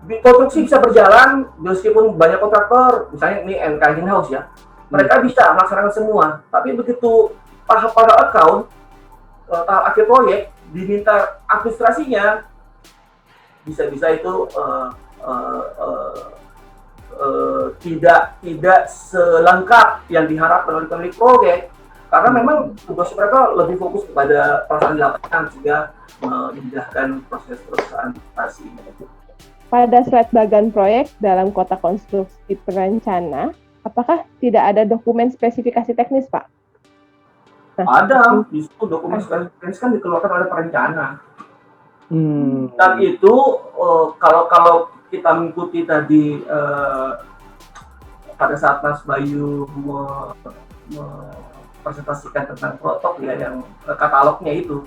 Konstruksi bisa berjalan meskipun banyak kontraktor, misalnya ini MK in-house ya, mereka bisa melaksanakan semua. Tapi begitu tahap pada account, tahap akhir proyek, diminta administrasinya, bisa-bisa itu tidak selengkap yang diharapkan oleh pemilik proyek. Karena memang tugas mereka lebih fokus kepada pelaksanaan di lapangan sehingga memudahkan proses administrasi. Pada slide bagan proyek dalam kotak konstruksi perencana, apakah tidak ada dokumen spesifikasi teknis, Pak? Ada, justru dokumen spesifikasi teknis kan dikeluarkan oleh perencana. Dan itu kalau kita mengikuti tadi pada saat Mas Bayu presentasikan tentang protok ya, yang katalognya itu,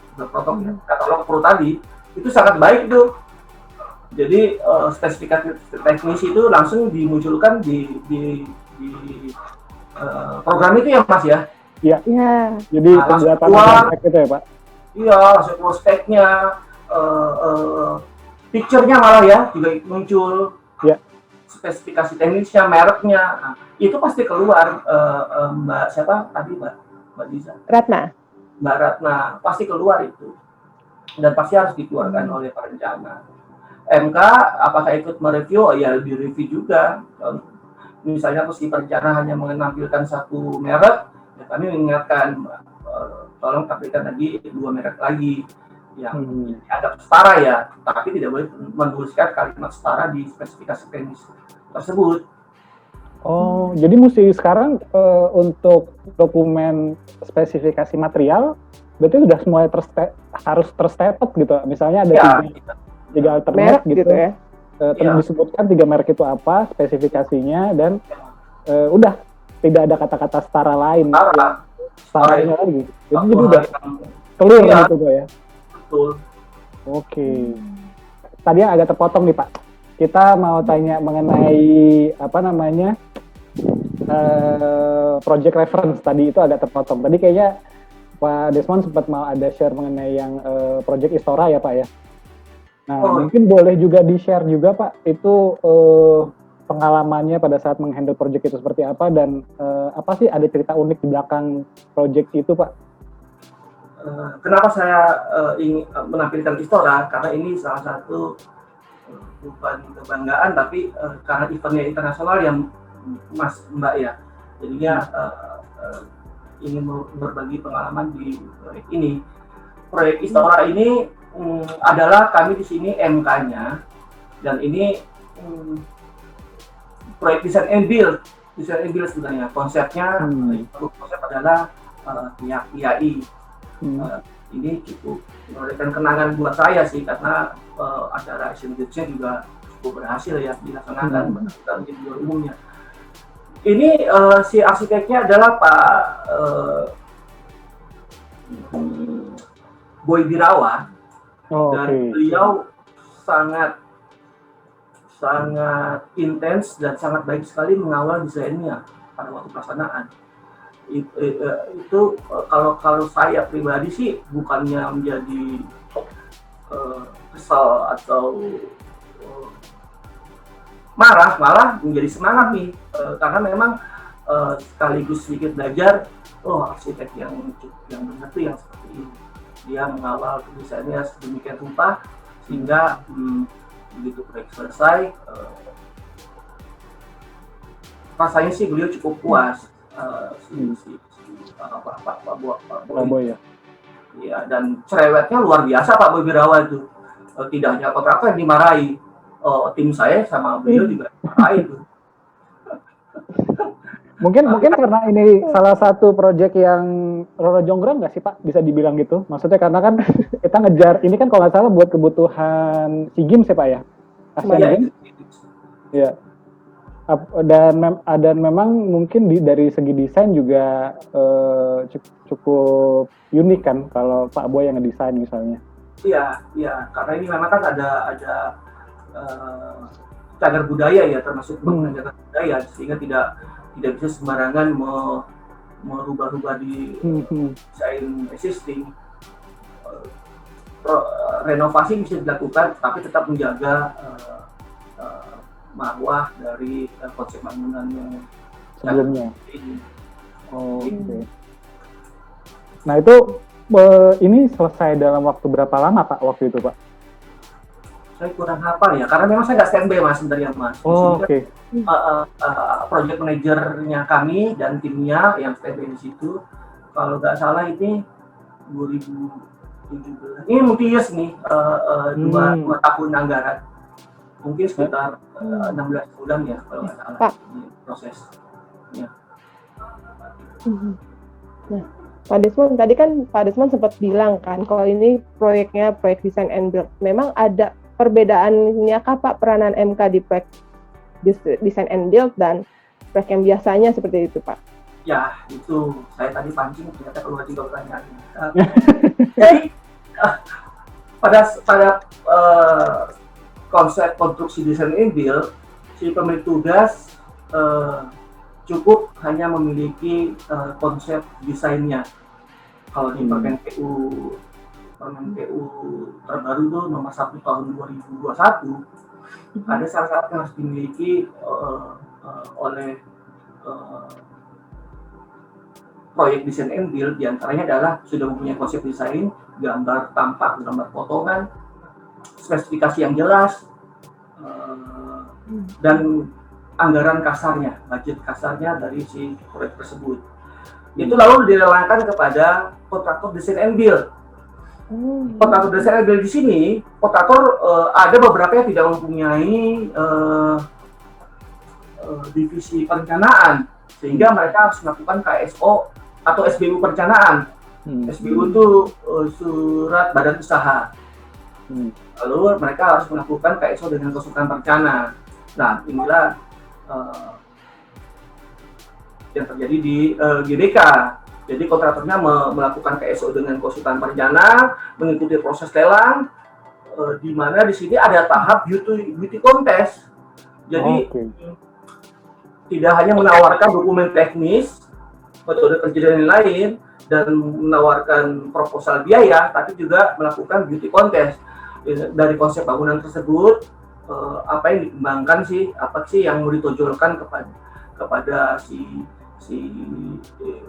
katalog pro tadi, itu sangat baik tuh. Jadi spesifikasi teknis itu langsung dimunculkan di program itu ya Mas ya? Iya. Jadi penjelasan spek itu ya Pak? Iya, langsung keluar speknya, picture-nya malah ya juga muncul. Iya. Spesifikasi teknisnya, mereknya, nah, itu pasti keluar. Mbak siapa tadi Mbak Diza? Mbak Ratna pasti keluar itu, dan pasti harus dikeluarkan oleh perencana. MK apakah ikut mereview? Ya direview juga. Misalnya meski perencana hanya menampilkan satu merek, ya kami mengingatkan tolong tampilkan lagi 2 merek lagi yang dianggap setara ya, tapi tidak boleh menuliskan kalimat setara di spesifikasi teknis tersebut. Oh, jadi mesti sekarang untuk dokumen spesifikasi material berarti sudah semuanya harus terstated gitu. Misalnya ada tiga alternate gitu ya. Disebutkan 3 merek itu apa, spesifikasinya, dan udah tidak ada kata-kata setara lain. Setaranya lagi. Jadi udah clear gitu ya. Betul. Oke. Tadi yang agak terpotong nih Pak. Kita mau tanya mengenai project reference tadi, itu agak terpotong. Tadi kayaknya Pak Desmond sempat mau ada share mengenai yang project Istora ya Pak ya. Nah, mungkin boleh juga di-share juga Pak, itu pengalamannya pada saat menghandle project itu seperti apa, dan apa sih ada cerita unik di belakang project itu Pak? Kenapa saya ingin menampilkan Istora? Karena ini salah satu bukan kebanggaan, tapi karena eventnya internasional yang Mbak ya, jadinya ingin berbagi pengalaman di proyek ini. Proyek Istora ini adalah kami di sini MK-nya, dan ini proyek desain and build sebenarnya. Konsepnya konsep adalah pihak IAI. Ini cukup memberikan kenangan buat saya sih, karena acara Asian Games-nya juga cukup berhasil ya dilaksanakan menjadi juara umumnya. Ini si arsiteknya adalah Pak Boy Birawa, dan beliau sangat intens dan sangat baik sekali mengawal desainnya pada waktu pelaksanaan. Itu kalau saya pribadi sih bukannya menjadi kesal atau marah, malah menjadi semangat nih, karena memang sekaligus sedikit belajar, arsitek yang benar tuh yang seperti ini, dia mengawal desainnya sedemikian rupa sehingga begitu proyek selesai, rasanya sih beliau cukup puas. Pak Boy ya. Iya, dan cerewetnya luar biasa Pak Boy Birawa itu. Tidak hanya kontraktor yang dimarahi, tim saya sama beliau juga dimarahi itu. Mungkin karena ini salah satu proyek yang Roro Jonggrang nggak sih Pak, bisa dibilang gitu? Maksudnya karena kan kita ngejar ini kan kalau nggak salah buat kebutuhan SEA Games ya Pak ya? Asian Games. Iya. Dan memang mungkin dari segi desain juga cukup unik kan kalau Pak Boy yang ngedesain misalnya. Iya, karena ini memang kan ada cagar budaya ya, termasuk cagar budaya, sehingga tidak bisa sembarangan merubah-rubah di desain existing. Renovasi bisa dilakukan, tapi tetap menjaga marwah dari konsep bangunan yang sebelumnya. Nah itu ini selesai dalam waktu berapa lama Pak waktu itu Pak? Saya kurang hafal ya, karena memang saya nggak standby Mas sebenarnya Mas. Project manajernya kami dan timnya yang standby di situ, kalau nggak salah ini 2017. Ini multi-years nih, 2 tahun anggaran. Mungkin sekitar 16 bulan ya kalau nggak salah prosesnya. Nah, Pak Desmond, tadi kan Pak Desmond sempat bilang kan kalau ini proyeknya proyek design and build. Memang ada perbedaannya kah Pak peranan MK di proyek design and build dan proyek yang biasanya seperti itu Pak? Ya, itu saya tadi pancing ternyata keluar juga pertanyaannya. Jadi pada konsep konstruksi desain and build, si pemilik tugas cukup hanya memiliki konsep desainnya. Kalau di Permen PU terbaru itu nomor 1 tahun 2021, ada syarat yang harus dimiliki oleh proyek desain and build, diantaranya adalah sudah mempunyai konsep desain, gambar tampak, gambar potongan, spesifikasi yang jelas, dan anggaran kasarnya, budget kasarnya dari si proyek tersebut. Itu lalu direlakan kepada kontraktor desain and build. Kontraktor desain and build di sini, kontraktor ada beberapa yang tidak mempunyai divisi perencanaan, sehingga mereka harus melakukan KSO atau SBU perencanaan. SBU itu surat badan usaha. Lalu mereka harus melakukan KSO dengan konsultan perencana. Nah, inilah yang terjadi di GBK. Jadi kontraktornya melakukan KSO dengan konsultan perencana, mengikuti proses lelang, di mana di sini ada tahap beauty contest. Jadi tidak hanya menawarkan dokumen teknis, metode kerja dan lain-lain, dan menawarkan proposal biaya, tapi juga melakukan beauty contest. Dari konsep bangunan tersebut, apa yang dikembangkan sih, apa sih yang mau ditonjolkan kepada si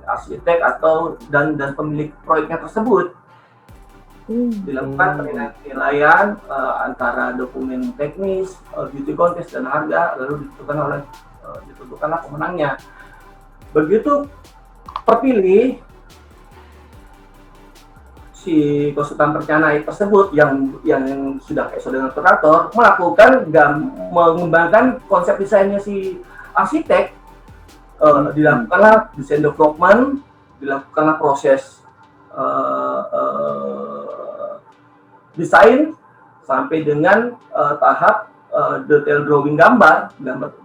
arsitek atau dan pemilik proyeknya tersebut. Dilakukan penilaian antara dokumen teknis, beauty contest dan harga, lalu ditentukanlah pemenangnya. Begitu terpilih si konsultan perencana tersebut yang sudah SO dengan kontraktor melakukan mengembangkan konsep desainnya si arsitek, dilakukanlah desain development, dilakukanlah proses desain sampai dengan tahap detail drawing gambar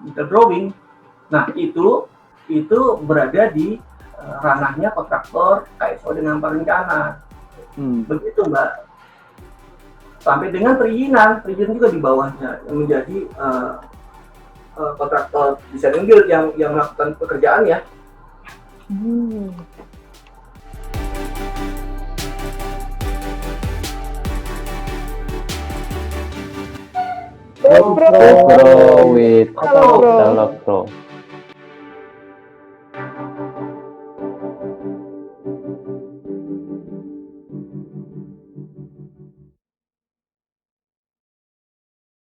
detail drawing. Nah itu berada di ranahnya kontraktor KSO dengan perencana. Begitu Mbak. Sampai dengan perizinan juga di bawahnya yang menjadi kontraktor desain guild yang melakukan pekerjaan ya. Bro, Bro with Halo, Bro. Dialog Pro.